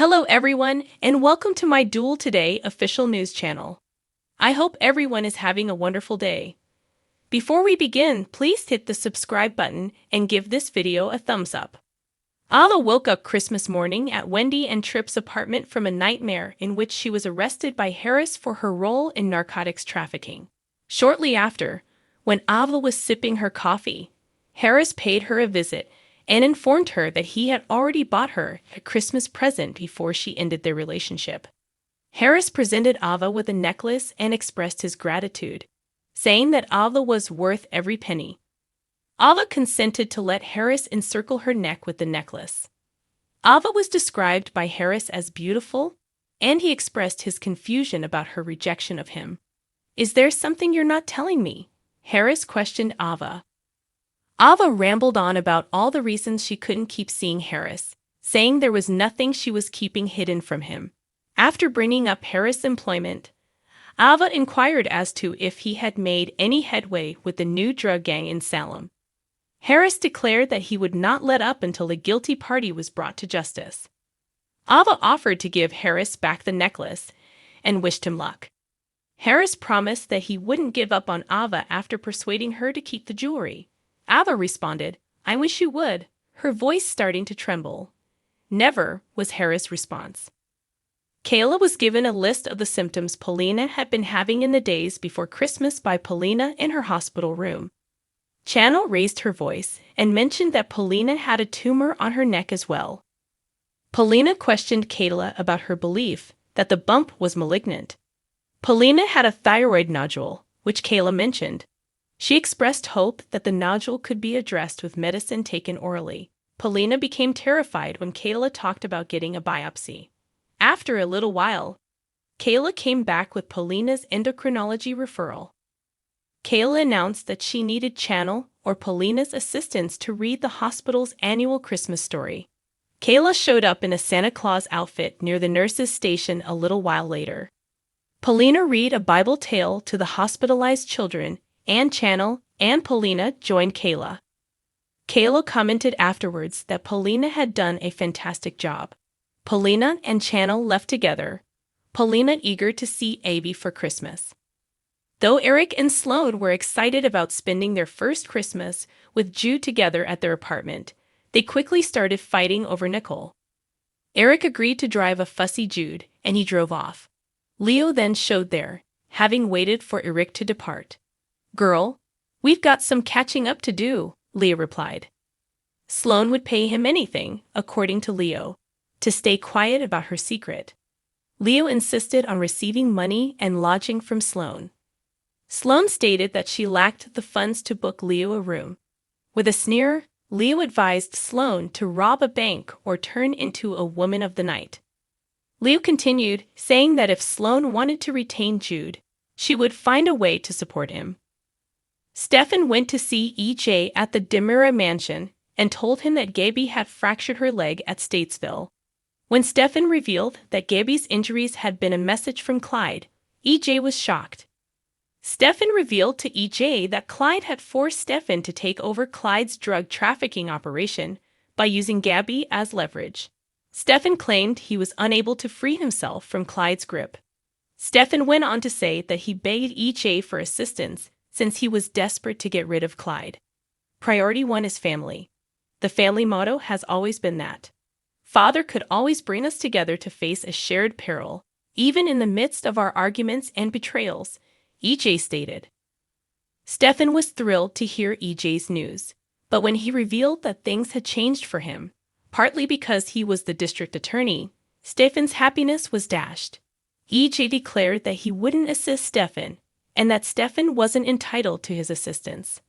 Hello everyone, and welcome to my Duel Today official news channel. I hope everyone is having a wonderful day. Before we begin, please hit the subscribe button and give this video a thumbs up. Ala woke up Christmas morning at Wendy and Tripp's apartment from a nightmare in which she was arrested by Harris for her role in narcotics trafficking. Shortly after, when Ava was sipping her coffee, Harris paid her a visit and informed her that he had already bought her a Christmas present before she ended their relationship. Harris presented Ava with a necklace and expressed his gratitude, saying that Ava was worth every penny. Ava consented to let Harris encircle her neck with the necklace. Ava was described by Harris as beautiful, and he expressed his confusion about her rejection of him. "Is there something you're not telling me?" Harris questioned Ava. Ava rambled on about all the reasons she couldn't keep seeing Harris, saying there was nothing she was keeping hidden from him. After bringing up Harris' employment, Ava inquired as to if he had made any headway with the new drug gang in Salem. Harris declared that he would not let up until a guilty party was brought to justice. Ava offered to give Harris back the necklace and wished him luck. Harris promised that he wouldn't give up on Ava after persuading her to keep the jewelry. Ava responded, "I wish you would," her voice starting to tremble. "Never," was Harris' response. Kayla was given a list of the symptoms Paulina had been having in the days before Christmas by Paulina in her hospital room. Channel raised her voice and mentioned that Paulina had a tumor on her neck as well. Paulina questioned Kayla about her belief that the bump was malignant. Paulina had a thyroid nodule, which Kayla mentioned. She expressed hope that the nodule could be addressed with medicine taken orally. Paulina became terrified when Kayla talked about getting a biopsy. After a little while, Kayla came back with Paulina's endocrinology referral. Kayla announced that she needed Channel or Paulina's assistance to read the hospital's annual Christmas story. Kayla showed up in a Santa Claus outfit near the nurse's station a little while later. Paulina read a Bible tale to the hospitalized children, and Channel and Paulina joined Kayla. Kayla commented afterwards that Paulina had done a fantastic job. Paulina and Channel left together, Paulina eager to see Abby for Christmas. Though Eric and Sloan were excited about spending their first Christmas with Jude together at their apartment, they quickly started fighting over Nicole. Eric agreed to drive a fussy Jude, and he drove off. Leo then showed there, having waited for Eric to depart. "Girl, we've got some catching up to do," Leo replied. Sloan would pay him anything, according to Leo, to stay quiet about her secret. Leo insisted on receiving money and lodging from Sloan. Sloan stated that she lacked the funds to book Leo a room. With a sneer, Leo advised Sloan to rob a bank or turn into a woman of the night. Leo continued, saying that if Sloan wanted to retain Jude, she would find a way to support him. Stefan went to see EJ at the Demura mansion and told him that Gaby had fractured her leg at Statesville. When Stefan revealed that Gaby's injuries had been a message from Clyde, EJ was shocked. Stefan revealed to EJ that Clyde had forced Stefan to take over Clyde's drug trafficking operation by using Gaby as leverage. Stefan claimed he was unable to free himself from Clyde's grip. Stefan went on to say that he begged EJ for assistance since he was desperate to get rid of Clyde. Priority one is family. The family motto has always been that. Father could always bring us together to face a shared peril, even in the midst of our arguments and betrayals, EJ stated. Stefan was thrilled to hear EJ's news, but when he revealed that things had changed for him, partly because he was the district attorney, Stefan's happiness was dashed. EJ declared that he wouldn't assist Stefan, and that Stefan wasn't entitled to his assistance.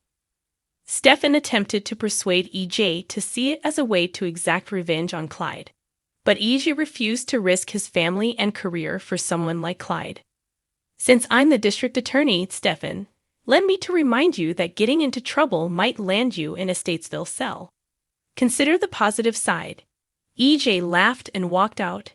Stefan attempted to persuade EJ to see it as a way to exact revenge on Clyde, but EJ refused to risk his family and career for someone like Clyde. "Since I'm the district attorney, Stefan, let me to remind you that getting into trouble might land you in a Statesville cell. Consider the positive side." EJ laughed and walked out.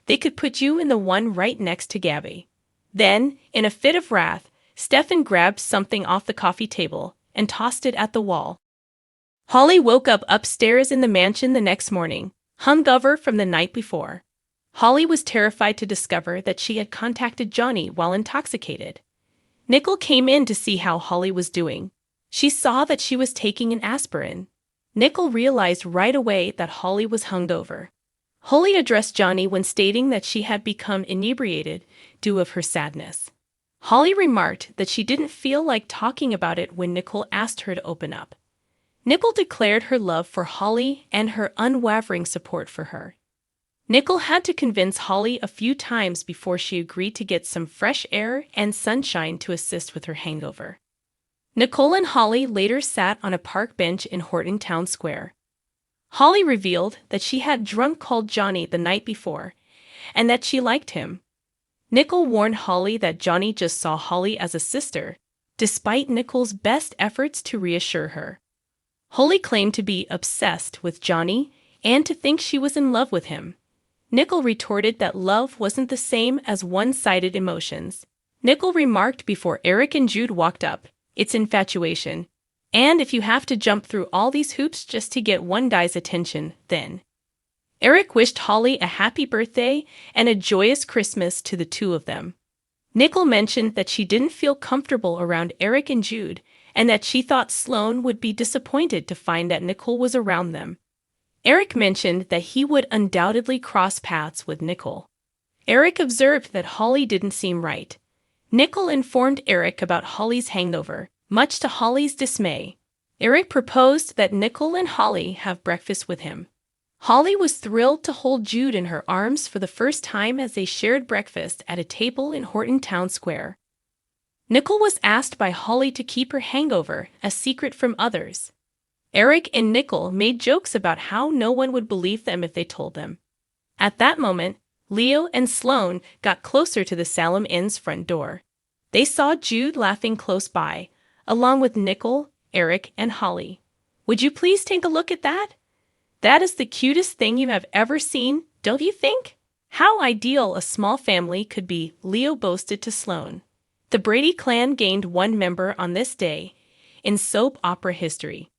"They could put you in the one right next to Gaby." Then, in a fit of wrath, Stefan grabbed something off the coffee table and tossed it at the wall. Holly woke up upstairs in the mansion the next morning, hungover from the night before. Holly was terrified to discover that she had contacted Johnny while intoxicated. Nickel came in to see how Holly was doing. She saw that she was taking an aspirin. Nickel realized right away that Holly was hungover. Holly addressed Johnny when stating that she had become inebriated due of her sadness. Holly remarked that she didn't feel like talking about it when Nickel asked her to open up. Nickel declared her love for Holly and her unwavering support for her. Nickel had to convince Holly a few times before she agreed to get some fresh air and sunshine to assist with her hangover. Nicole and Holly later sat on a park bench in Horton Town Square. Holly revealed that she had drunk called Johnny the night before, and that she liked him. Nicole warned Holly that Johnny just saw Holly as a sister, despite Nicole's best efforts to reassure her. Holly claimed to be obsessed with Johnny and to think she was in love with him. Nicole retorted that love wasn't the same as one-sided emotions. Nicole remarked before Eric and Jude walked up, "It's infatuation. And if you have to jump through all these hoops just to get one guy's attention, then." Eric wished Holly a happy birthday and a joyous Christmas to the two of them. Nicole mentioned that she didn't feel comfortable around Eric and Jude and that she thought Sloan would be disappointed to find that Nicole was around them. Eric mentioned that he would undoubtedly cross paths with Nicole. Eric observed that Holly didn't seem right. Nicole informed Eric about Holly's hangover, much to Holly's dismay. Eric proposed that Nicole and Holly have breakfast with him. Holly was thrilled to hold Jude in her arms for the first time as they shared breakfast at a table in Horton Town Square. Nicole was asked by Holly to keep her hangover a secret from others. Eric and Nicole made jokes about how no one would believe them if they told them. At that moment, Leo and Sloan got closer to the Salem Inn's front door. They saw Jude laughing close by, along with Nicole, Eric, and Holly. "Would you please take a look at that? That is the cutest thing you have ever seen, don't you think? How ideal a small family could be," Leo boasted to Sloan. The Brady clan gained one member on this day in soap opera history.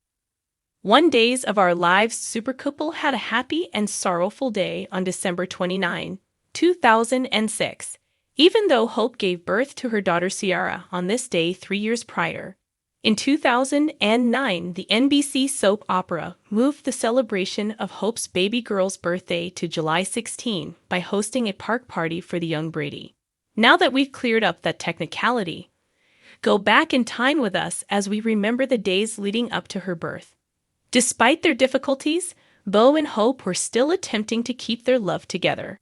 One Days of Our Lives super couple had a happy and sorrowful day on December 29, 2006, even though Hope gave birth to her daughter Ciara on this day 3 years prior. In 2009, the NBC soap opera moved the celebration of Hope's baby girl's birthday to July 16 by hosting a park party for the young Brady. Now that we've cleared up that technicality, go back in time with us as we remember the days leading up to her birth. Despite their difficulties, Beau and Hope were still attempting to keep their love together.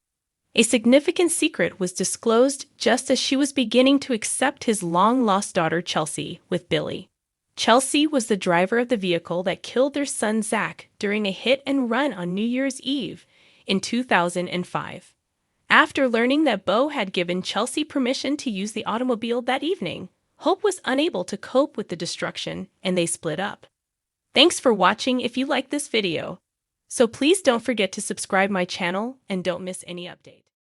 A significant secret was disclosed just as she was beginning to accept his long-lost daughter Chelsea with Billy. Chelsea was the driver of the vehicle that killed their son Zach during a hit-and-run on New Year's Eve in 2005. After learning that Beau had given Chelsea permission to use the automobile that evening, Hope was unable to cope with the destruction and they split up. Thanks for watching if you like this video. So please don't forget to subscribe my channel and don't miss any updates.